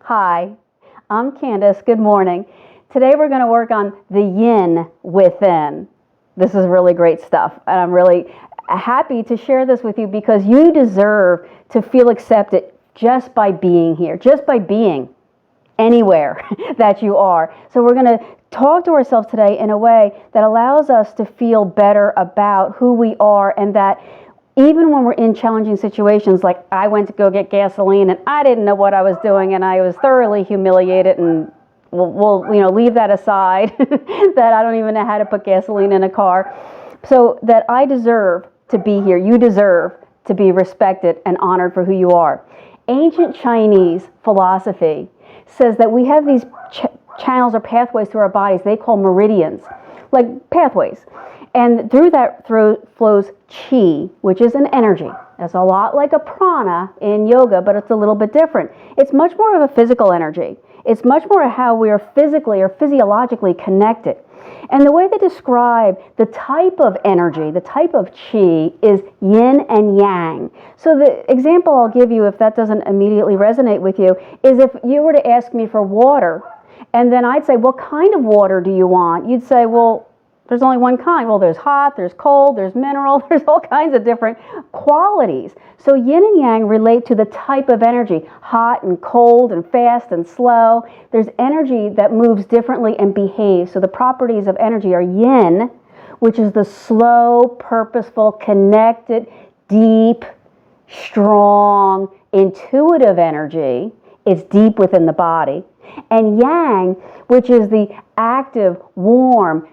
Hi, I'm Candace. Good morning. Today we're going to work on the yin within. This is really great stuff, and I'm really happy to share this with you because you deserve to feel accepted just by being here, just by being anywhere that you are. So we're going to talk to ourselves today in a way that allows us to feel better about who we are, and that even when we're in challenging situations, like I went to go get gasoline and I didn't know what I was doing and I was thoroughly humiliated, and we'll leave that aside that I don't even know how to put gasoline in a car. So that I deserve to be here. You deserve to be respected and honored for who you are. Ancient Chinese philosophy says that we have these channels or pathways through our bodies they call meridians, like pathways. And through that flows chi, which is an energy. It's a lot like a prana in yoga, but it's a little bit different. It's much more of a physical energy. It's much more of how we are physically or physiologically connected. And the way they describe the type of energy, the type of chi, is yin and yang. So the example I'll give you, if that doesn't immediately resonate with you, is if you were to ask me for water, and then I'd say, what kind of water do you want? You'd say, well, there's only one kind. Well, there's hot, there's cold, there's mineral, there's all kinds of different qualities. So yin and yang relate to the type of energy, hot and cold and fast and slow. There's energy that moves differently and behaves. So the properties of energy are yin, which is the slow, purposeful, connected, deep, strong, intuitive energy. It's deep within the body. And yang, which is the active, warm,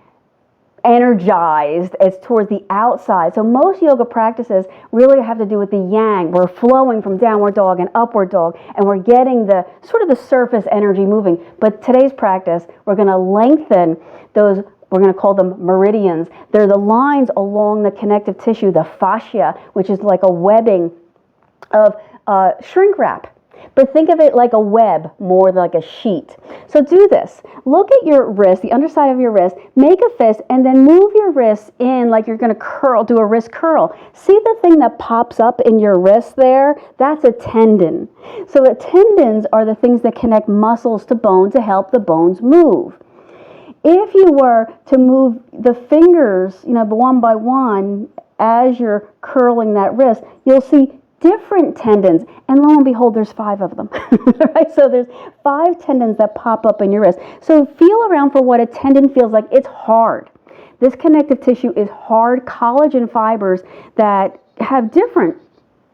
energized. It's towards the outside. So most yoga practices really have to do with the yang. We're flowing from downward dog and upward dog, and we're getting the sort of the surface energy moving. But today's practice, we're going to lengthen those, we're going to call them meridians. They're the lines along the connective tissue, the fascia, which is like a webbing of shrink wrap. But think of it like a web more than like a sheet. So do this. Look at your wrist, the underside of your wrist, make a fist, and then move your wrist in like you're going to curl, do a wrist curl. See the thing that pops up in your wrist there? That's a tendon. So the tendons are the things that connect muscles to bone to help the bones move. If you were to move the fingers, one by one, as you're curling that wrist, you'll see different tendons, and lo and behold, there's 5 of them. Right? So there's 5 tendons that pop up in your wrist. So feel around for what a tendon feels like. It's hard. This connective tissue is hard collagen fibers that have different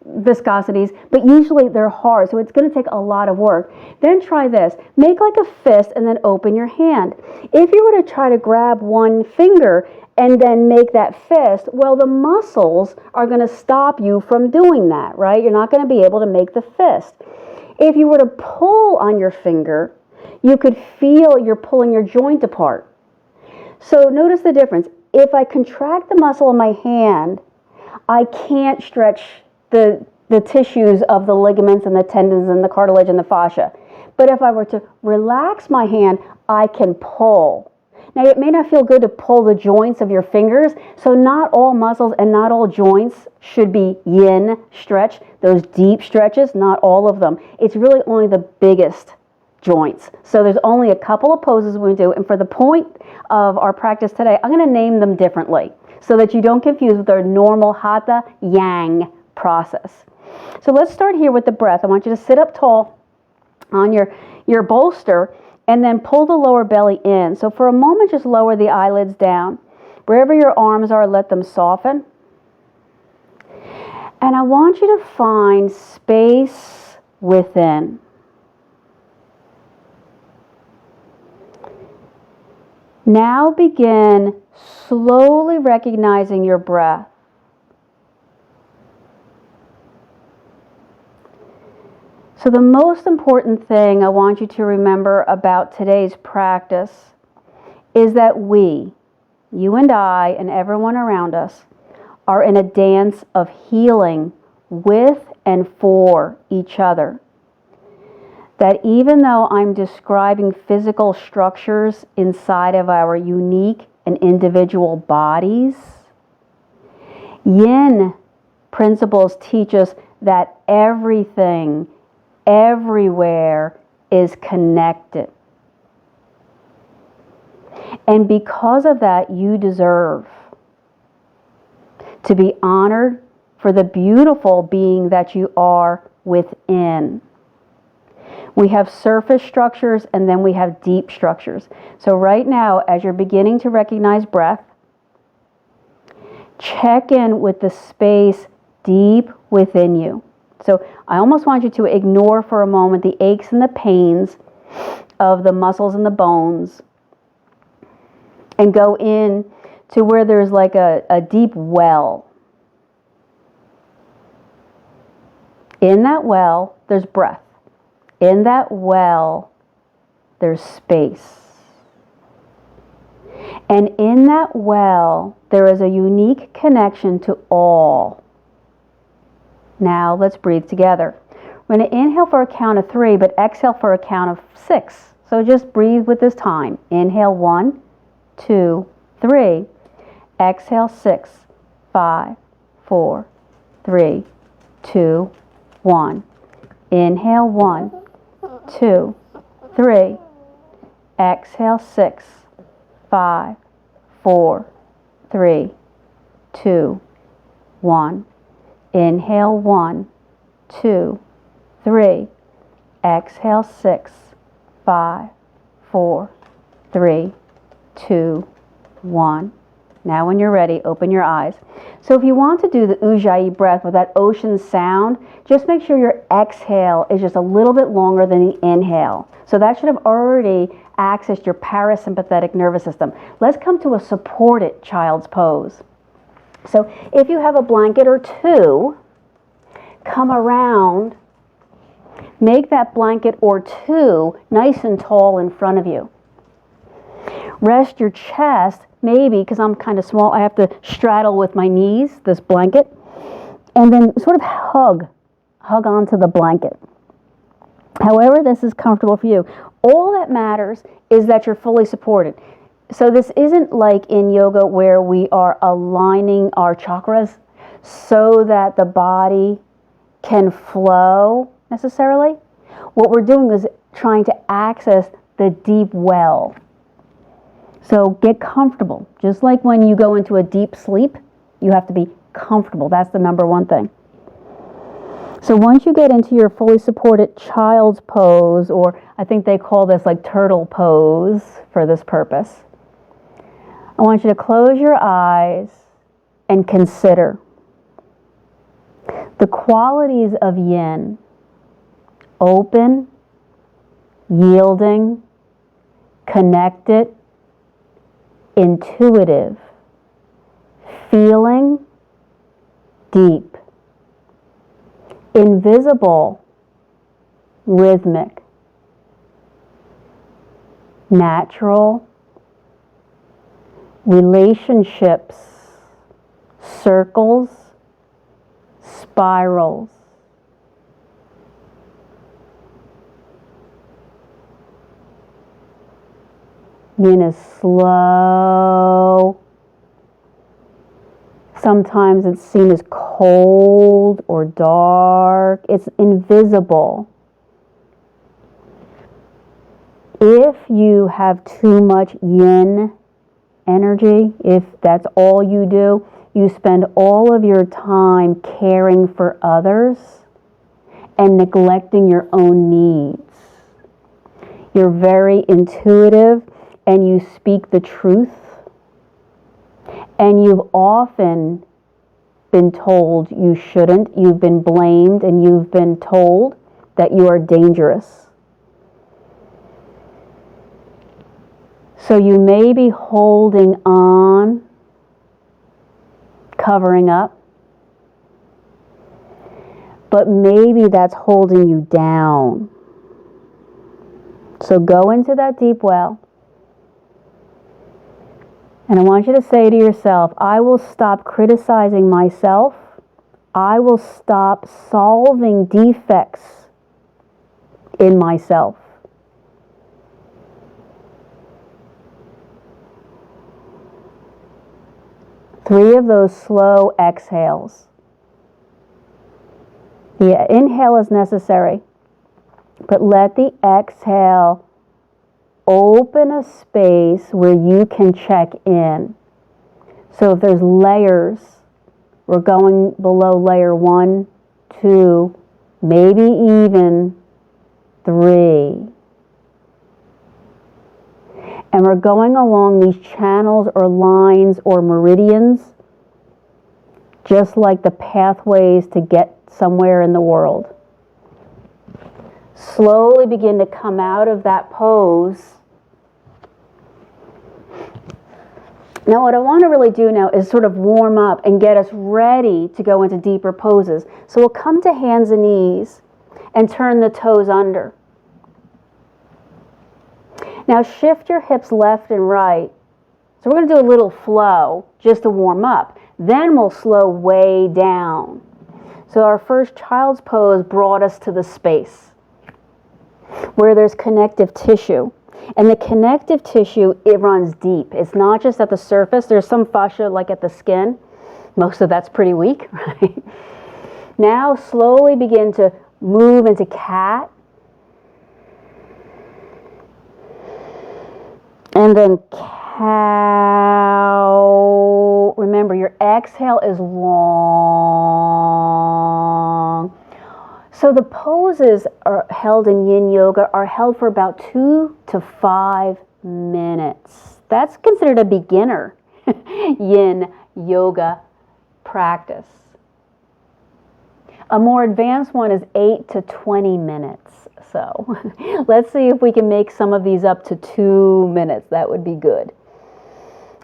viscosities, but usually they're hard, so it's going to take a lot of work. Then try this. Make like a fist and then open your hand. If you were to try to grab one finger and then make that fist, well, the muscles are going to stop you from doing that, right? You're not going to be able to make the fist. If you were to pull on your finger, you could feel you're pulling your joint apart. So notice the difference. If I contract the muscle in my hand, I can't stretch the tissues of the ligaments and the tendons and the cartilage and the fascia. But if I were to relax my hand, I can pull. Now, it may not feel good to pull the joints of your fingers, so not all muscles and not all joints should be yin stretched. Those deep stretches, not all of them. It's really only the biggest joints. So there's only a couple of poses we do, and for the point of our practice today, I'm going to name them differently so that you don't confuse with our normal hatha yang process. So let's start here with the breath. I want you to sit up tall on your bolster and then pull the lower belly in. So for a moment, just lower the eyelids down. Wherever your arms are, let them soften. And I want you to find space within. Now begin slowly recognizing your breath. So the most important thing I want you to remember about today's practice is that we, you and I and everyone around us, are in a dance of healing with and for each other. That even though I'm describing physical structures inside of our unique and individual bodies, Yin principles teach us that everything, everywhere, is connected. And because of that, you deserve to be honored for the beautiful being that you are within. We have surface structures and then we have deep structures. So right now, as you're beginning to recognize breath, check in with the space deep within you. So I almost want you to ignore for a moment the aches and the pains of the muscles and the bones and go in to where there's like a deep well. In that well, there's breath. In that well, there's space. And in that well, there is a unique connection to all. Now, let's breathe together. We're going to inhale for a count of 3, but exhale for a count of 6. So just breathe with this time. Inhale 1, 2, 3. Exhale 6, 5, 4, 3, 2, 1. Inhale 1, 2, 3. Exhale 6, 5, 4, 3, 2, 1. Inhale 1, 2, 3. Exhale 6, 5, 4, 3, 2, 1. Now when you're ready, open your eyes. So if you want to do the Ujjayi breath with that ocean sound, just make sure your exhale is just a little bit longer than the inhale. So that should have already accessed your parasympathetic nervous system. Let's come to a supported child's pose. So if you have a blanket or two, come around, make that blanket or two nice and tall in front of you. Rest your chest, maybe, because I'm kind of small, I have to straddle with my knees, this blanket, and then sort of hug onto the blanket. However this is comfortable for you. All that matters is that you're fully supported. So this isn't like in yoga where we are aligning our chakras so that the body can flow necessarily. What we're doing is trying to access the deep well. So get comfortable. Just like when you go into a deep sleep, you have to be comfortable. That's the number one thing. So once you get into your fully supported child's pose, or I think they call this like turtle pose for this purpose, I want you to close your eyes and consider the qualities of yin: open, yielding, connected, intuitive, feeling, deep, invisible, rhythmic, natural, relationships, circles, spirals. Yin is slow. Sometimes it's seen as cold or dark. It's invisible. If you have too much yin energy, if that's all you do, you spend all of your time caring for others and neglecting your own needs. You're very intuitive and you speak the truth. And you've often been told you shouldn't. You've been blamed and you've been told that you are dangerous. So you may be holding on, covering up, but maybe that's holding you down. So go into that deep well. And I want you to say to yourself, I will stop criticizing myself. I will stop solving defects in myself. Three of those slow exhales. The inhale is necessary, But let the exhale open a space where you can check in. So if there's layers, we're going below layer 1, 2, maybe even 3. And we're going along these channels or lines or meridians, just like the pathways to get somewhere in the world. Slowly begin to come out of that pose. Now what I want to really do now is sort of warm up and get us ready to go into deeper poses. So we'll come to hands and knees and turn the toes under. Now shift your hips left and right. So we're going to do a little flow just to warm up. Then we'll slow way down. So our first child's pose brought us to the space where there's connective tissue. And the connective tissue, it runs deep. It's not just at the surface. There's some fascia like at the skin. Most of that's pretty weak, right? Now slowly begin to move into cat. And then cow. Remember, your exhale is long. So the poses are held in yin yoga are held for about 2 to 5 minutes. That's considered a beginner yin yoga practice. A more advanced one is 8 to 20 minutes. So let's see if we can make some of these up to 2 minutes. That would be good.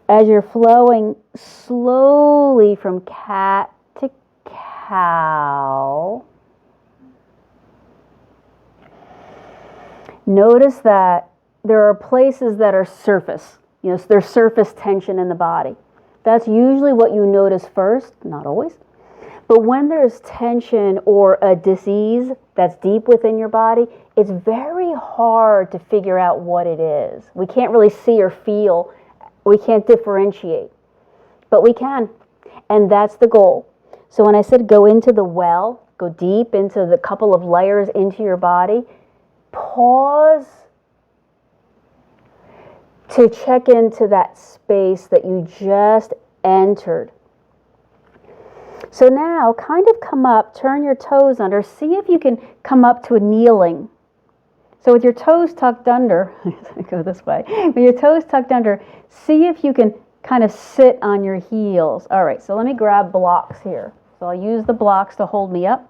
As you're flowing slowly from cat to cow, notice that there are places that are surface. So there's surface tension in the body. That's usually what you notice first, not always. But when there's tension or a disease that's deep within your body, it's very hard to figure out what it is. We can't really see or feel. We can't differentiate. But we can. And that's the goal. So when I said go into the well, go deep into the couple of layers into your body, pause to check into that space that you just entered. So now kind of come up, turn your toes under, see if you can come up to a kneeling. So with your toes tucked under, go this way, with your toes tucked under, see if you can kind of sit on your heels. All right, so let me grab blocks here. So I'll use the blocks to hold me up.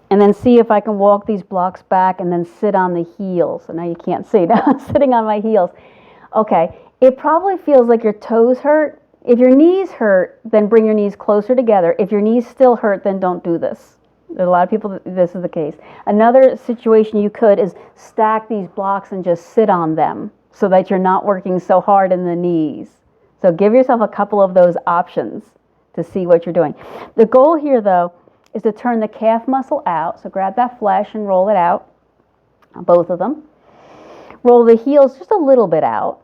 And then see if I can walk these blocks back and then sit on the heels. So now you can't see. Now I'm sitting on my heels. Okay, it probably feels like your toes hurt. If your knees hurt, then bring your knees closer together. If your knees still hurt, then don't do this. There's a lot of people that this is the case. Another situation you could is stack these blocks and just sit on them so that you're not working so hard in the knees. So give yourself a couple of those options to see what you're doing. The goal here, though, is to turn the calf muscle out. So grab that flesh and roll it out, both of them. Roll the heels just a little bit out,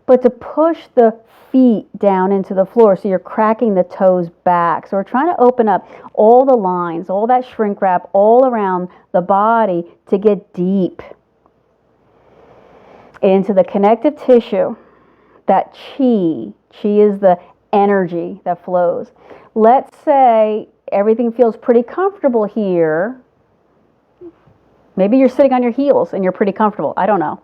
but to push the feet down into the floor so you're cracking the toes back. So we're trying to open up all the lines, all that shrink wrap all around the body to get deep into the connective tissue. That chi is the energy that flows. Let's say everything feels pretty comfortable here. Maybe you're sitting on your heels and you're pretty comfortable. I don't know.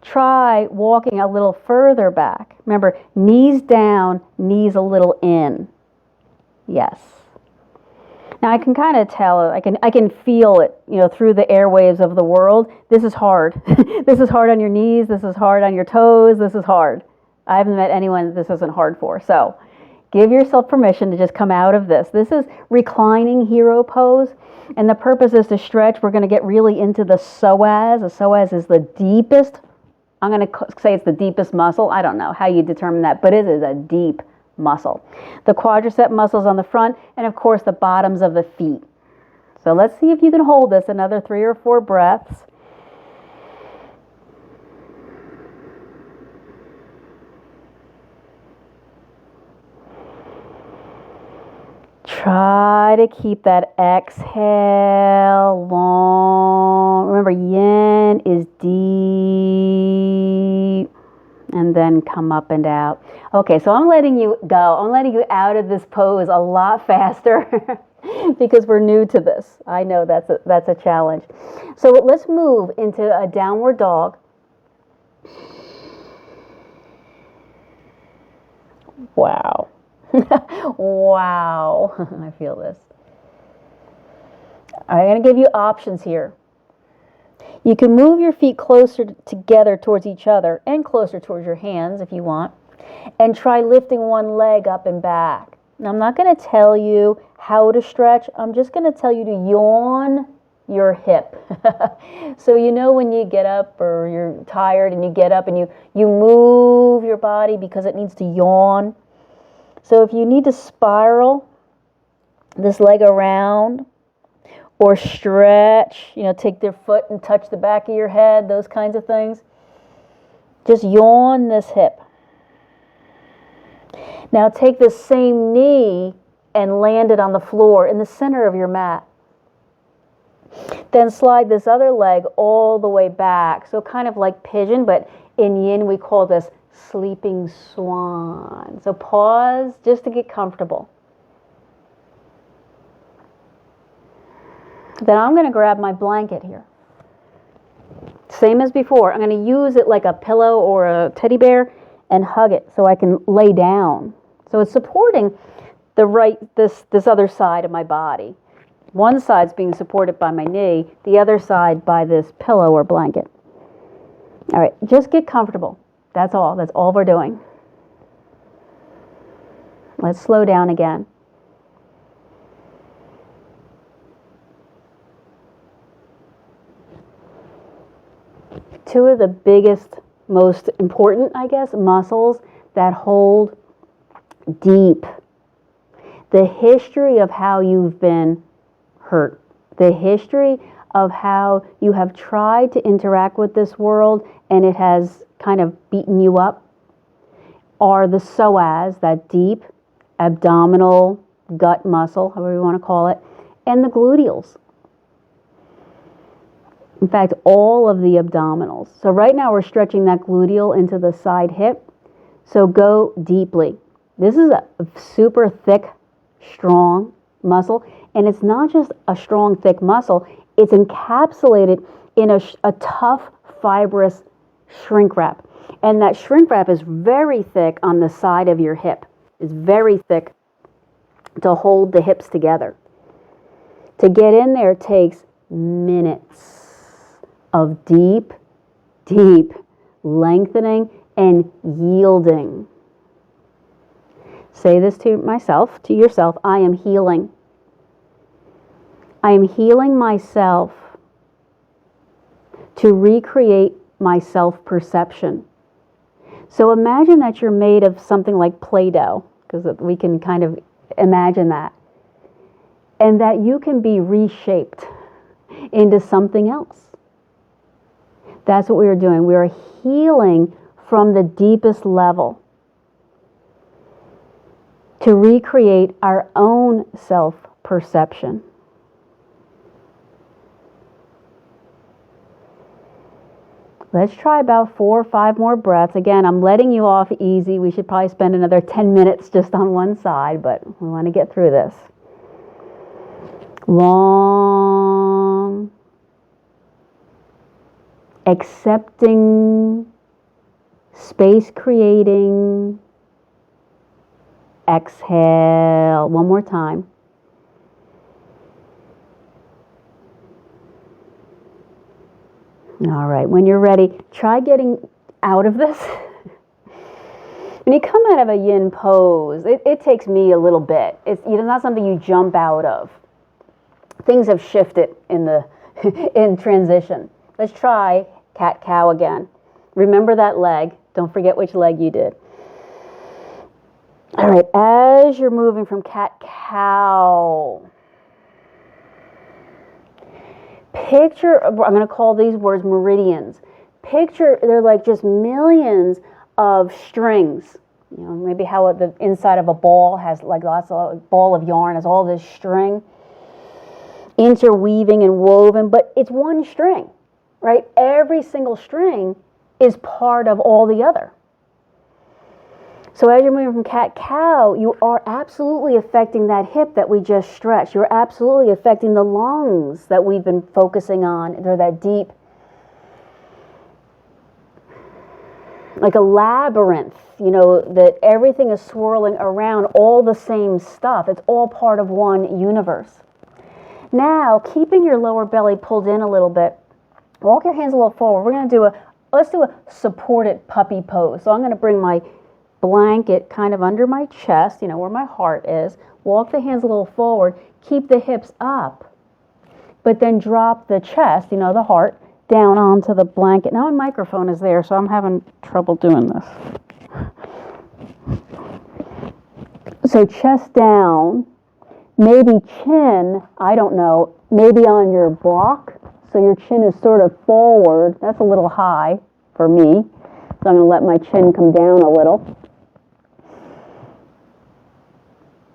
Try walking a little further back. Remember, knees down, knees a little in. Yes. Now I can kind of tell it. I can feel it, through the airwaves of the world. This is hard. This is hard on your knees. This is hard on your toes. This is hard. I haven't met anyone this isn't hard for. So give yourself permission to just come out of this. This is reclining hero pose. And the purpose is to stretch. We're going to get really into the psoas. The psoas is the deepest. I'm going to say it's the deepest muscle. I don't know how you determine that, but it is a deep muscle. The quadricep muscles on the front, and of course the bottoms of the feet. So let's see if you can hold this another 3 or 4 breaths. Try to keep that exhale long. Remember, yin is deep. And then come up and out. Okay, so I'm letting you go. I'm letting you out of this pose a lot faster because we're new to this. I know that's a challenge. So let's move into a downward dog. Wow. Wow. I feel this. I'm going to give you options here. You can move your feet closer together towards each other and closer towards your hands if you want, and try lifting one leg up and back. Now, I'm not going to tell you how to stretch. I'm just going to tell you to yawn your hip. So you know when you get up or you're tired and you get up and you move your body because it needs to yawn. So if you need to spiral this leg around, or stretch, take their foot and touch the back of your head, those kinds of things. Just yawn this hip. Now take the same knee and land it on the floor in the center of your mat. Then slide this other leg all the way back. So kind of like pigeon, but in yin we call this sleeping swan. So pause just to get comfortable. Then I'm going to grab my blanket here. Same as before. I'm going to use it like a pillow or a teddy bear and hug it so I can lay down. So it's supporting this other side of my body. One side's being supported by my knee, the other side by this pillow or blanket. All right, just get comfortable. That's all. That's all we're doing. Let's slow down again. Two of the biggest, most important, muscles that hold deep. The history of how you've been hurt. The history of how you have tried to interact with this world and it has kind of beaten you up are the psoas, that deep abdominal gut muscle, however you want to call it, and the gluteals. In fact, all of the abdominals. So right now we're stretching that gluteal into the side hip. So go deeply. This is a super thick, strong muscle. And it's not just a strong, thick muscle. It's encapsulated in a tough, fibrous shrink wrap. And that shrink wrap is very thick on the side of your hip. It's very thick to hold the hips together. To get in there takes minutes of deep, deep lengthening and yielding. Say this to yourself, I am healing. I am healing myself to recreate my self-perception. So imagine that you're made of something like Play-Doh, because we can kind of imagine that. And that you can be reshaped into something else. That's what we are doing. We are healing from the deepest level to recreate our own self-perception. Let's try about 4 or 5 more breaths. Again, I'm letting you off easy. We should probably spend another 10 minutes just on one side, but we want to get through this. Long, accepting, space creating, exhale. One more time. All right, when you're ready, try getting out of this. When you come out of a yin pose, it takes me a little bit. It's not something you jump out of. Things have shifted in transition. Let's try cat-cow again. Remember that leg. Don't forget which leg you did. All right, as you're moving from cat-cow, picture, I'm going to call these words meridians. Picture, they're like just millions of strings You know, maybe how the inside of a ball has like lots of, a ball of yarn has all this string interweaving and woven, but it's one string, right? Every single string is part of all the other. So as you're moving from cat-cow, you are absolutely affecting that hip that we just stretched. You're absolutely affecting the lungs that we've been focusing on. They're that deep, like a labyrinth, you know, that everything is swirling around all the same stuff. It's all part of one universe. Now, keeping your lower belly pulled in a little bit, walk your hands a little forward. We're going to let's do a supported puppy pose. So I'm going to bring my blanket kind of under my chest, you know, where my heart is. Walk the hands a little forward. Keep the hips up, but then drop the chest, you know, the heart, down onto the blanket. Now my microphone is there, so I'm having trouble doing this. So chest down, maybe chin, I don't know, maybe on your block. So your chin is sort of forward. That's a little high for me. So I'm going to let my chin come down a little.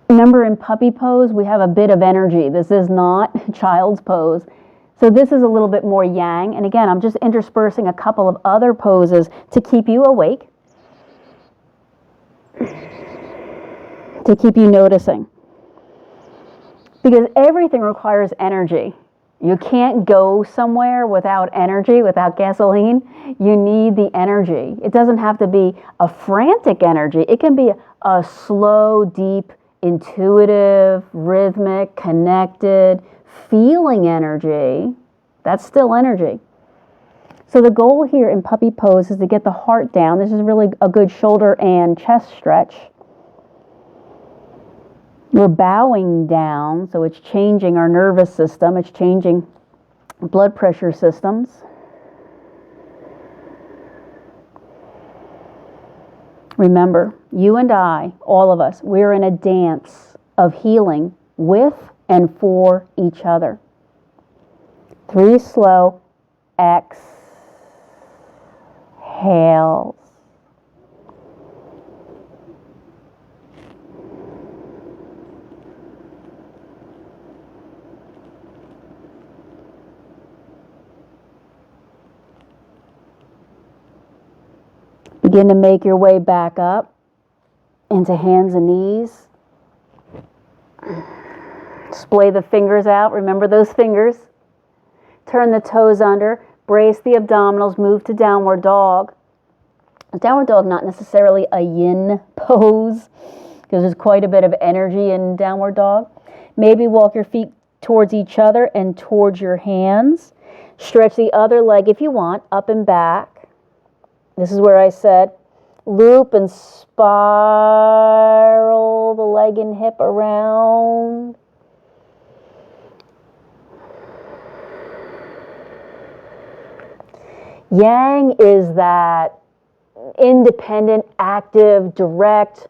Remember, in puppy pose, we have a bit of energy. This is not child's pose. So this is a little bit more yang. And again, I'm just interspersing a couple of other poses to keep you awake, to keep you noticing. Because everything requires energy. You can't go somewhere without energy, without gasoline. You need the energy. It doesn't have to be a frantic energy. It can be a slow, deep, intuitive, rhythmic, connected, feeling energy. That's still energy. So the goal here in puppy pose is to get the heart down. This is really a good shoulder and chest stretch. We're bowing down, so it's changing our nervous system. It's changing blood pressure systems. Remember, you and I, all of us, we're in a dance of healing with and for each other. 3 slow exhales. Begin to make your way back up into hands and knees. Splay the fingers out. Remember those fingers. Turn the toes under. Brace the abdominals. Move to downward dog. Downward dog, not necessarily a yin pose, because there's quite a bit of energy in downward dog. Maybe walk your feet towards each other and towards your hands. Stretch the other leg if you want, up and back. This is where I said, loop and spiral the leg and hip around. Yang is that independent, active, direct,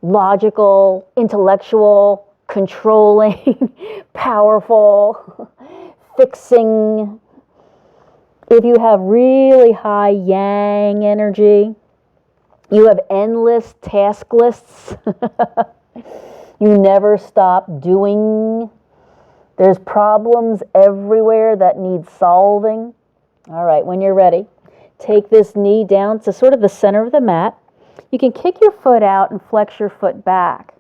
logical, intellectual, controlling, powerful, fixing. If you have really high yang energy, you have endless task lists. You never stop doing. There's problems everywhere that need solving. All right, when you're ready, take this knee down to sort of the center of the mat. You can kick your foot out and flex your foot back.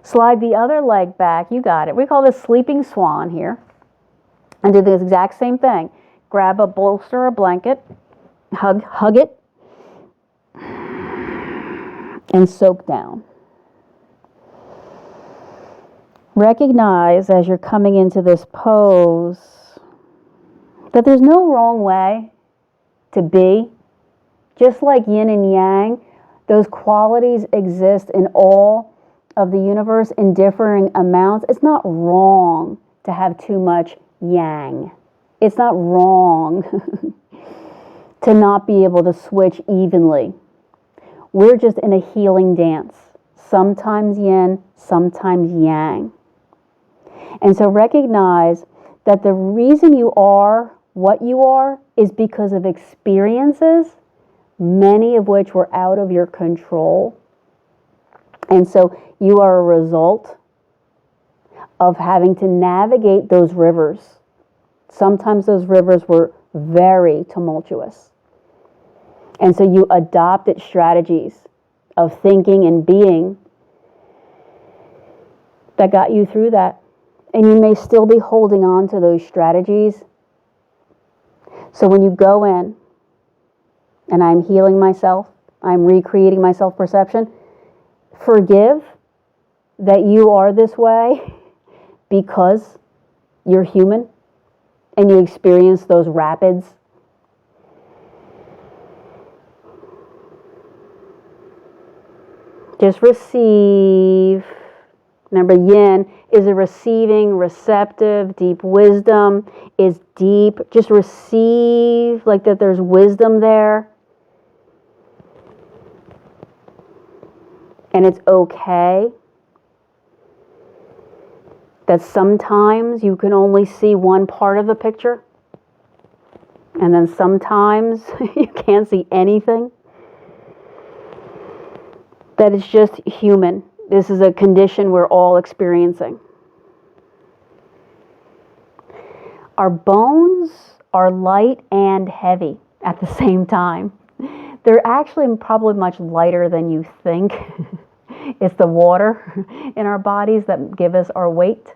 Slide the other leg back. You got it. We call this sleeping swan here. And do the exact same thing. Grab a bolster or a blanket, hug it, and soak down. Recognize as you're coming into this pose that there's no wrong way to be. Just like yin and yang, those qualities exist in all of the universe in differing amounts. It's not wrong to have too much yang. It's not wrong to not be able to switch evenly. We're just in a healing dance. Sometimes yin, sometimes yang. And so recognize that the reason you are what you are is because of experiences many of which were out of your control. And so you are a result of having to navigate those rivers. Sometimes those rivers were very tumultuous. And so you adopted strategies of thinking and being that got you through that. And you may still be holding on to those strategies. So when you go in, and I'm healing myself, I'm recreating my self-perception, forgive that you are this way because you're human and you experience those rapids. Just receive. Remember, yin is a receiving, receptive, deep wisdom is deep. Just receive, like that there's wisdom there. And it's okay that sometimes you can only see one part of the picture. And then sometimes you can't see anything. That it's just human. This is a condition we're all experiencing. Our bones are light and heavy at the same time. They're actually probably much lighter than you think. It's the water in our bodies that give us our weight.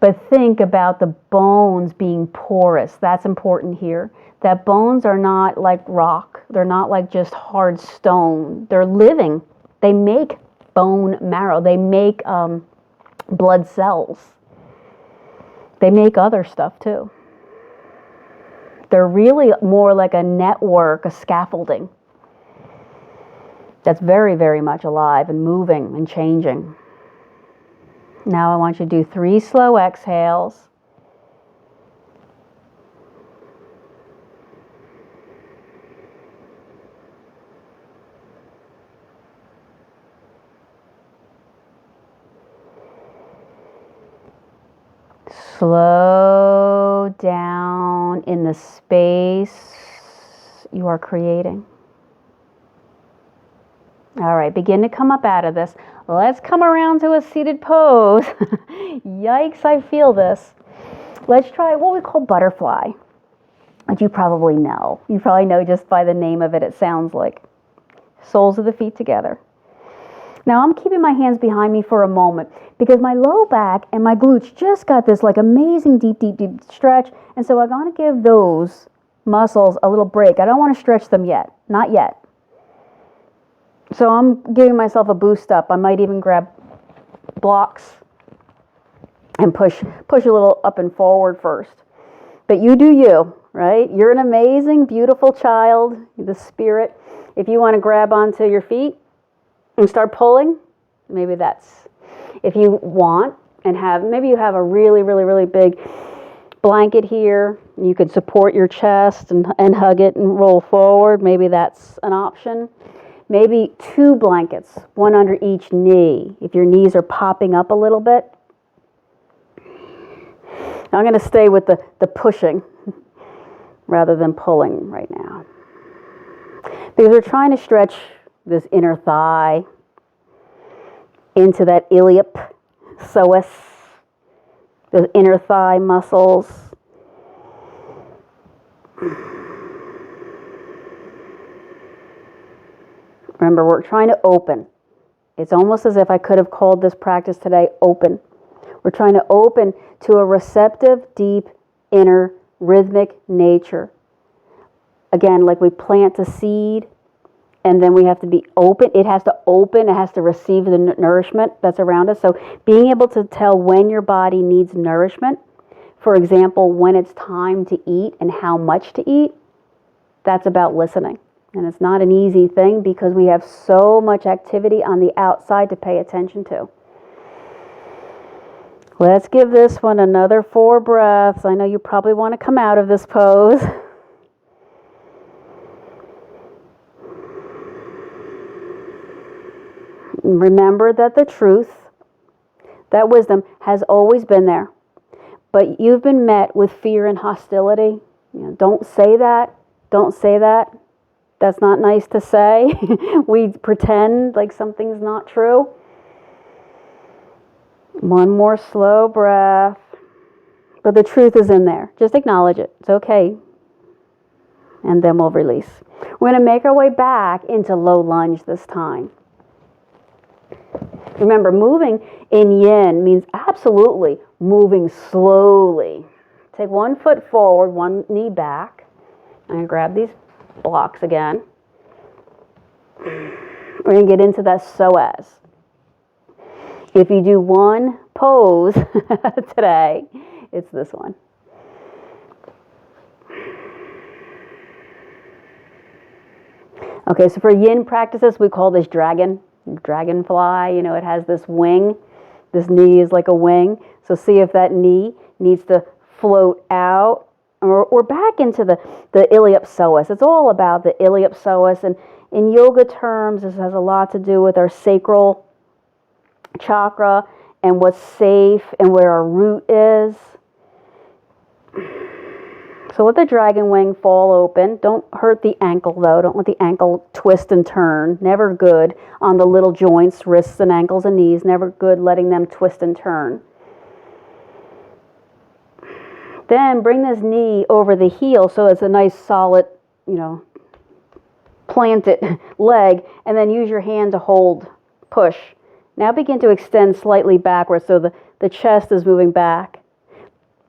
But think about the bones being porous. That's important here. That bones are not like rock. They're not like just hard stone. They're living. They make bone marrow. They make blood cells. They make other stuff too. They're really more like a network, a scaffolding that's very, very much alive and moving and changing. Now I want you to do 3 slow exhales. Slow down in the space you are creating. All right, begin to come up out of this. Let's come around to a seated pose. Yikes, I feel this. Let's try what we call butterfly, which you probably know. You probably know just by the name of it, it sounds like. Soles of the feet together. Now I'm keeping my hands behind me for a moment because my low back and my glutes just got this like amazing deep, deep, deep stretch. And so I'm going to give those muscles a little break. I don't want to stretch them yet. Not yet. So I'm giving myself a boost up. I might even grab blocks and push a little up and forward first. But you do you, right? You're an amazing, beautiful child, the spirit. If you want to grab onto your feet and start pulling, maybe that's, if you want and have, maybe you have a really, really, really big blanket here. You could support your chest and hug it and roll forward. Maybe that's an option. Maybe 2 blankets, one under each knee, if your knees are popping up a little bit. I'm going to stay with the pushing rather than pulling right now. Because we're trying to stretch this inner thigh into that iliac psoas, those inner thigh muscles. Remember, we're trying to open. It's almost as if I could have called this practice today open. We're trying to open to a receptive, deep, inner, rhythmic nature. Again, like we plant a seed, and then we have to be open. It has to open. It has to receive the nourishment that's around us. So being able to tell when your body needs nourishment, for example, when it's time to eat and how much to eat, that's about listening. And it's not an easy thing because we have so much activity on the outside to pay attention to. Let's give this one another 4 breaths. I know you probably want to come out of this pose. Remember that the truth, that wisdom has always been there. But you've been met with fear and hostility. Don't say that. Don't say that. That's not nice to say. We pretend like something's not true. One more slow breath. But the truth is in there. Just acknowledge it. It's okay. And then we'll release. We're going to make our way back into low lunge this time. Remember, moving in yin means absolutely moving slowly. Take one foot forward, one knee back. I'm going to grab these blocks again. We're going to get into that psoas. If you do one pose today, it's this one. Okay, so for yin practices, we call this dragonfly. You know, it has this wing. This knee is like a wing. So see if that knee needs to float out. Or back into the iliopsoas. It's all about the iliopsoas. And in yoga terms, this has a lot to do with our sacral chakra and what's safe and where our root is. So let the dragon wing fall open. Don't hurt the ankle though. Don't let the ankle twist and turn. Never good on the little joints, wrists and ankles and knees. Never good letting them twist and turn. Then bring this knee over the heel so it's a nice solid, planted leg. And then use your hand to hold, push. Now begin to extend slightly backwards so the chest is moving back.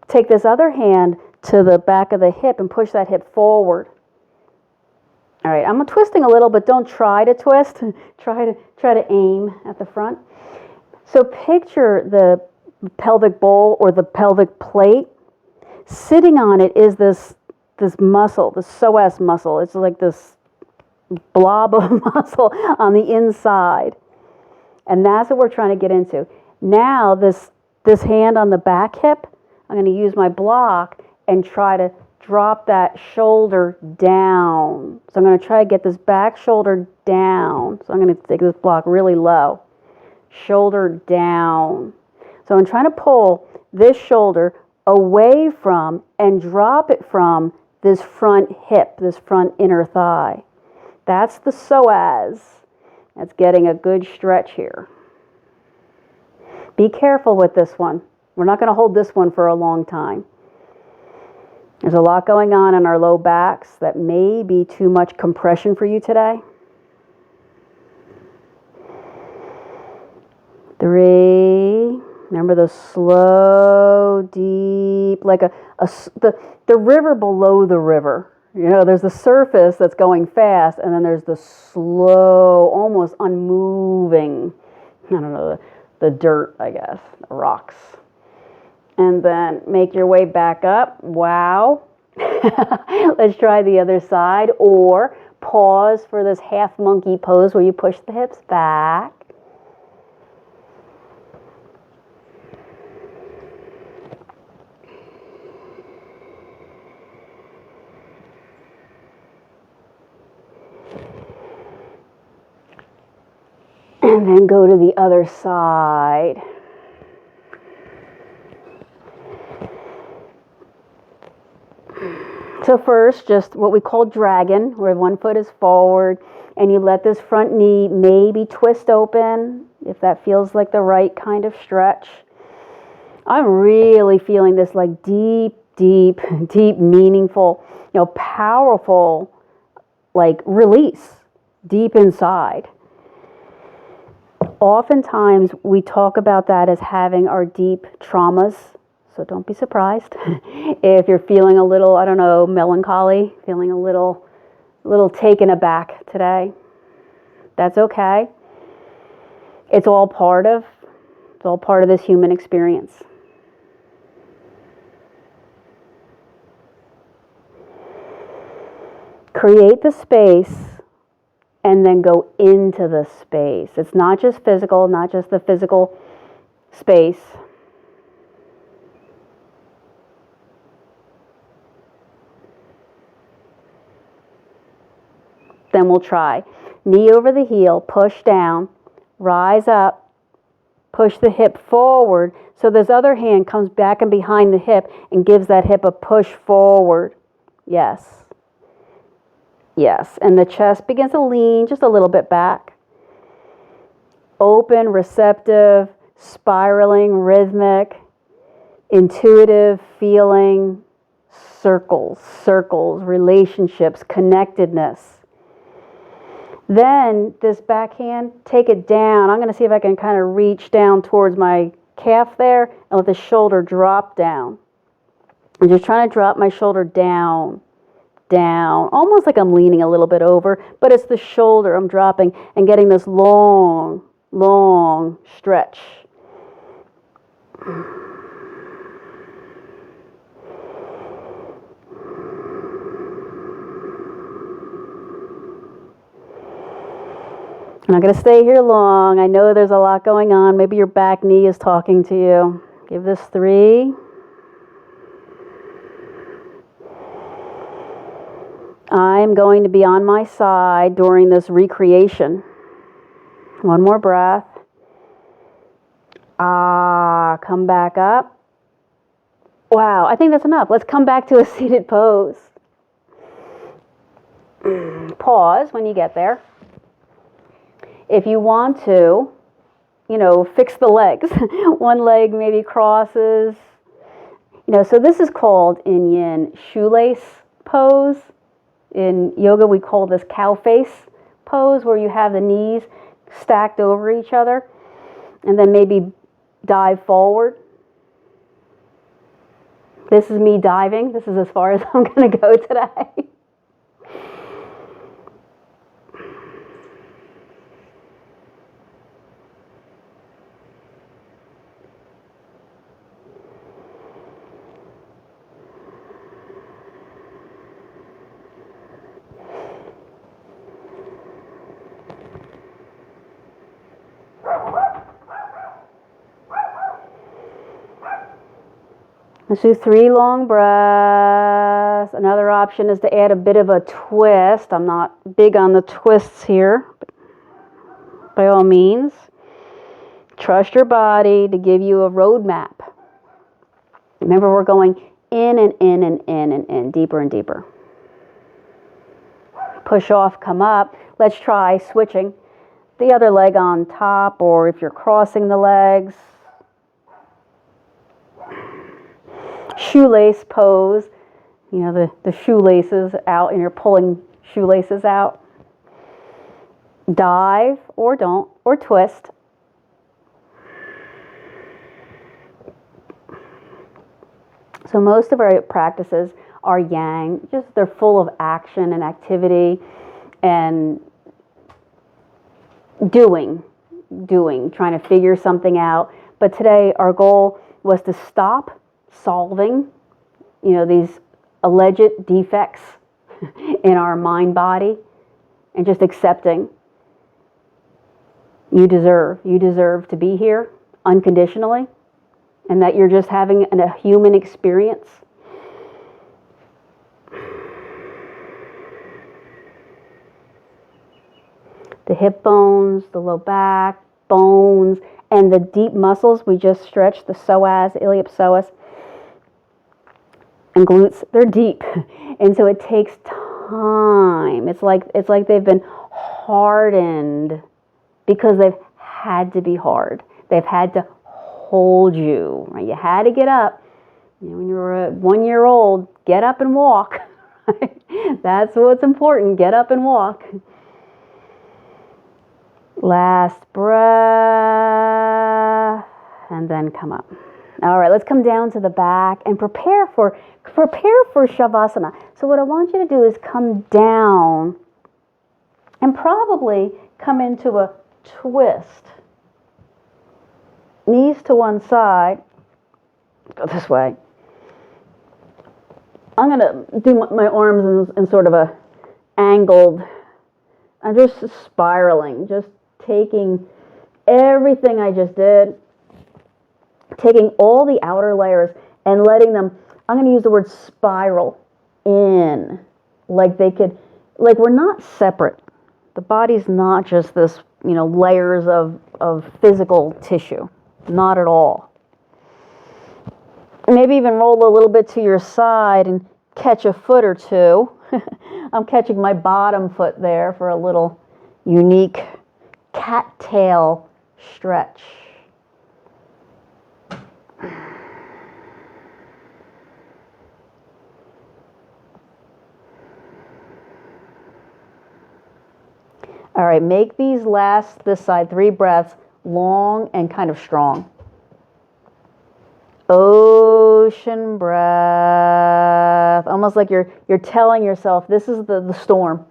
Take this other hand to the back of the hip and push that hip forward. All right, I'm twisting a little, but don't try to twist. Try to aim at the front. So picture the pelvic bowl or the pelvic plate. Sitting on it is this muscle, the psoas muscle. It's like this blob of muscle on the inside. And that's what we're trying to get into. Now this hand on the back hip, I'm going to use my block and try to drop that shoulder down. So I'm going to try to get this back shoulder down. So I'm going to take this block really low. Shoulder down. So I'm trying to pull this shoulder away from and drop it from this front hip, this front inner thigh. That's the psoas. That's getting a good stretch here. Be careful with this one. We're not going to hold this one for a long time. There's a lot going on in our low backs that may be too much compression for you today. 3. Remember the slow, deep, like the river below the river. There's the surface that's going fast, and then there's the slow, almost unmoving, the dirt, I guess, the rocks. And then make your way back up. Wow. Let's try the other side. Or pause for this half monkey pose where you push the hips back. And then go to the other side. So first, just what we call dragon, where one foot is forward, and you let this front knee maybe twist open, if that feels like the right kind of stretch. I'm really feeling this like deep, meaningful, powerful, like release deep inside. Oftentimes, we talk about that as having our deep traumas. So don't be surprised if you're feeling a little, melancholy, feeling a little taken aback today. That's okay. It's all part of this human experience. Create the space and then go into the space. It's not just physical, not just the physical space. Then we'll try. Knee over the heel, push down, rise up, push the hip forward. So this other hand comes back and behind the hip and gives that hip a push forward. Yes. Yes, and the chest begins to lean just a little bit back. Open, receptive, spiraling, rhythmic, intuitive, feeling, circles, relationships, connectedness. Then this backhand, take it down. I'm going to see if I can kind of reach down towards my calf there and let the shoulder drop down. I'm just trying to drop my shoulder down, almost like I'm leaning a little bit over, but it's the shoulder I'm dropping and getting this long stretch. I'm not going to stay here long. I know there's a lot going on. Maybe your back knee is talking to you. Give this 3. I'm going to be on my side during this recreation. One more breath. Come back up. Wow, I think that's enough. Let's come back to a seated pose. Pause when you get there. If you want to, fix the legs. One leg maybe crosses. So this is called in yin shoelace pose. In yoga, we call this cow face pose, where you have the knees stacked over each other and then maybe dive forward. This is me diving. This is as far as I'm going to go today. Let's do 3 long breaths. Another option is to add a bit of a twist. I'm not big on the twists here. But by all means, trust your body to give you a roadmap. Remember, we're going in and in and in and in, deeper and deeper. Push off, come up. Let's try switching the other leg on top, or if you're crossing the legs, shoelace pose, the shoelaces out and you're pulling shoelaces out. Dive or don't, or twist. So most of our practices are yang, just they're full of action and activity and doing, trying to figure something out. But today our goal was to stop solving, these alleged defects in our mind body and just accepting you deserve to be here unconditionally, and that you're just having a human experience. The hip bones, the low back, bones, and the deep muscles we just stretched, the psoas, the iliopsoas, and glutes, they're deep. And so it takes time. It's like they've been hardened because they've had to be hard. They've had to hold you. Right? You had to get up. When you were 1 year old, get up and walk. That's what's important. Get up and walk. Last breath, and then come up. All right, let's come down to the back and prepare for Shavasana. So what I want you to do is come down and probably come into a twist. Knees to one side. Go this way. I'm going to do my arms in sort of a angled. I'm just spiraling, just taking everything I just did, taking all the outer layers and letting them, I'm going to use the word spiral in, like we're not separate. The body's not just this, layers of physical tissue. Not at all. Maybe even roll a little bit to your side and catch a foot or two. I'm catching my bottom foot there for a little unique cattail stretch. All right, make these last, this side, 3 breaths, long and kind of strong. Ocean breath. Almost like you're telling yourself, this is the storm.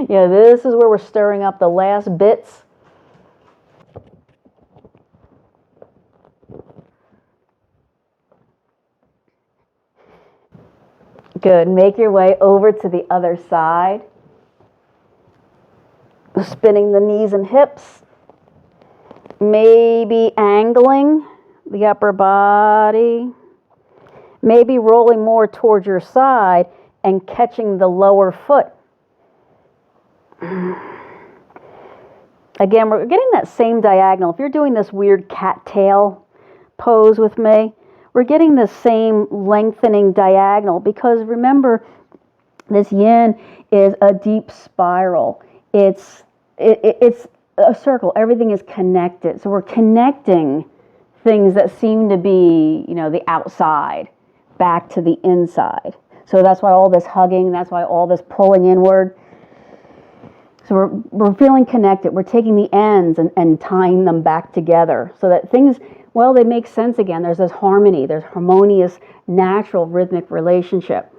This is where we're stirring up the last bits. Good. Make your way over to the other side. Spinning the knees and hips. Maybe angling the upper body. Maybe rolling more towards your side and catching the lower foot. Again, we're getting that same diagonal. If you're doing this weird cattail pose with me, we're getting the same lengthening diagonal because remember, this yin is a deep spiral. It's a circle. Everything is connected. So we're connecting things that seem to be, the outside back to the inside. So that's why all this hugging, that's why all this pulling inward. So we're feeling connected. We're taking the ends and tying them back together so that things, they make sense again. There's this harmony. There's harmonious, natural, rhythmic relationship.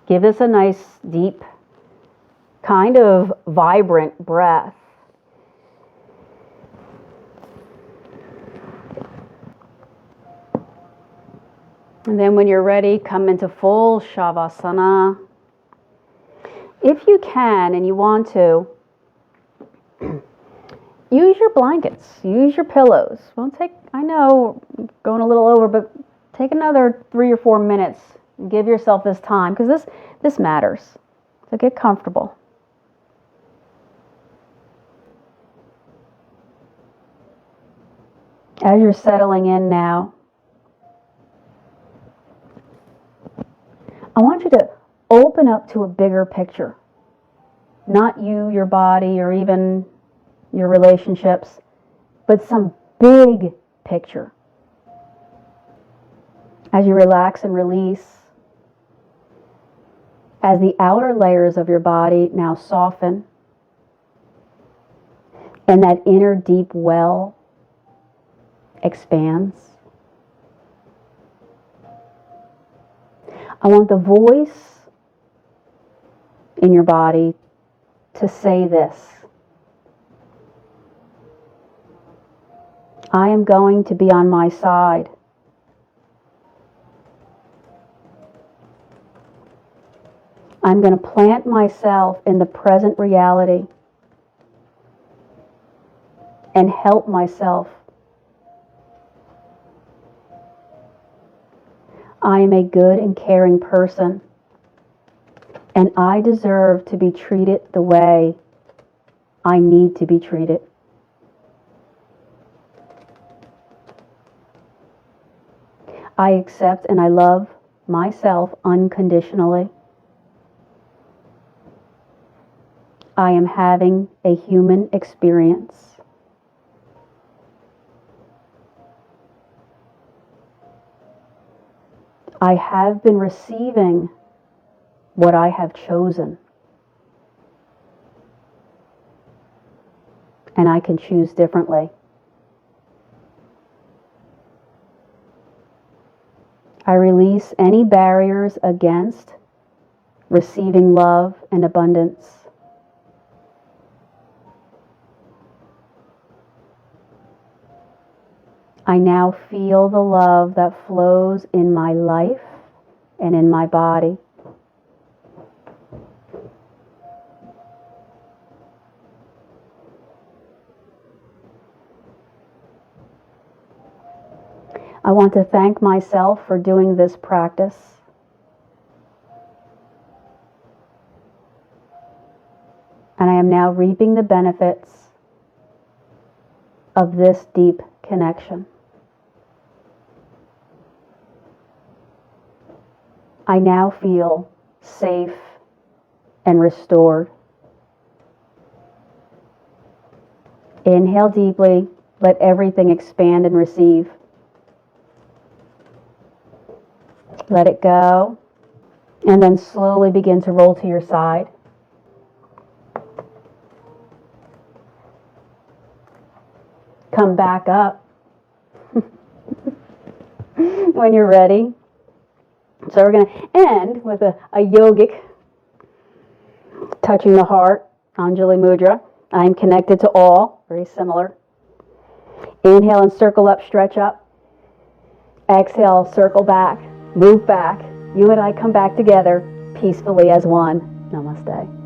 Give this a nice, deep, kind of vibrant breath. And then when you're ready, come into full Shavasana. If you can and you want to, use your blankets, use your pillows. I know, going a little over, but take another 3 or 4 minutes. Give yourself this time because this matters. So get comfortable. As you're settling in now, I want you to open up to a bigger picture. Not you, your body, or even your relationships, but some big picture. As you relax and release, as the outer layers of your body now soften, and that inner deep well expands. I want the voice in your body to say this. I am going to be on my side. I'm going to plant myself in the present reality and help myself. I am a good and caring person, and I deserve to be treated the way I need to be treated. I accept and I love myself unconditionally. I am having a human experience. I have been receiving what I have chosen. And I can choose differently. I release any barriers against receiving love and abundance. I now feel the love that flows in my life and in my body. I want to thank myself for doing this practice. And I am now reaping the benefits of this deep connection. I now feel safe, and restored. Inhale deeply. Let everything expand and receive. Let it go. And then slowly begin to roll to your side. Come back up when you're ready. So we're going to end with a yogic, touching the heart, Anjali Mudra. I'm connected to all, very similar. Inhale and circle up, stretch up. Exhale, circle back, move back. You and I come back together peacefully as one. Namaste.